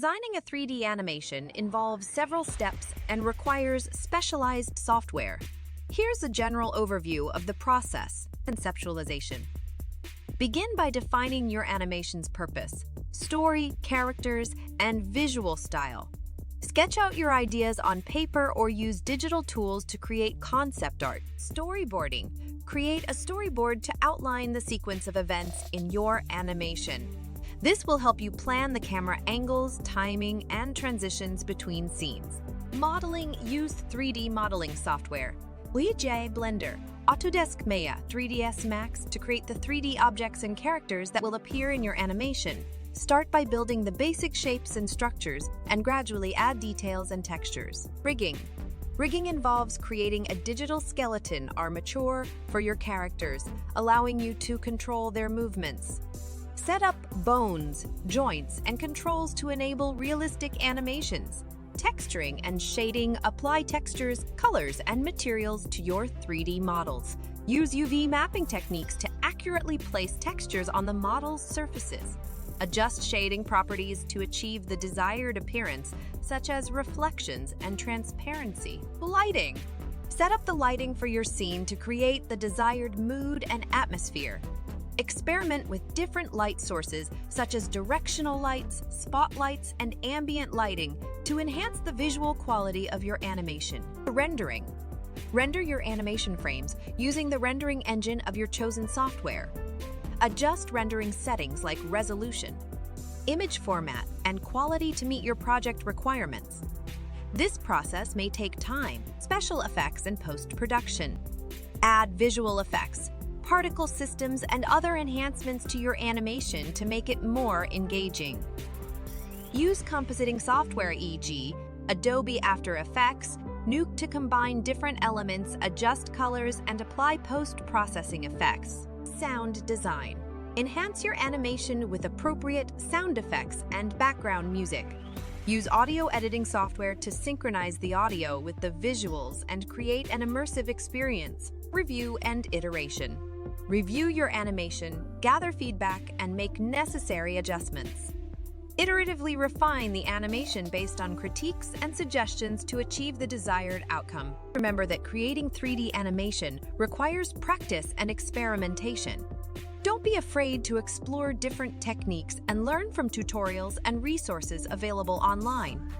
Designing a 3D animation involves several steps and requires specialized software. Here's a general overview of the process: conceptualization. Begin by defining your animation's purpose, story, characters, and visual style. Sketch out your ideas on paper or use digital tools to create concept art. Storyboarding. Create a storyboard to outline the sequence of events in your animation. This will help you plan the camera angles, timing, and transitions between scenes. Modeling. Use 3D modeling software. Blender, Autodesk Maya, 3ds Max to create the 3D objects and characters that will appear in your animation. Start by building the basic shapes and structures and gradually add details and textures. Rigging. Rigging involves creating a digital skeleton armature for your characters, allowing you to control their movements. Set up bones, joints, and controls to enable realistic animations. Texturing and shading. Apply textures, colors, and materials to your 3D models. Use UV mapping techniques to accurately place textures on the model's surfaces. Adjust shading properties to achieve the desired appearance, such as reflections and transparency. Lighting. Set up the lighting for your scene to create the desired mood and atmosphere. Experiment with different light sources, such as directional lights, spotlights, and ambient lighting to enhance the visual quality of your animation. Rendering. Render your animation frames using the rendering engine of your chosen software. Adjust rendering settings like resolution, image format, and quality to meet your project requirements. This process may take time. Special effects and post-production. Add visual effects, particle systems, and other enhancements to your animation to make it more engaging. Use compositing software, e.g., Adobe After Effects, Nuke to combine different elements, adjust colors, and apply post-processing effects. Sound design. Enhance your animation with appropriate sound effects and background music. Use audio editing software to synchronize the audio with the visuals and create an immersive experience. Review and iteration. Review your animation, gather feedback, and make necessary adjustments. Iteratively refine the animation based on critiques and suggestions to achieve the desired outcome. Remember that creating 3D animation requires practice and experimentation. Don't be afraid to explore different techniques and learn from tutorials and resources available online.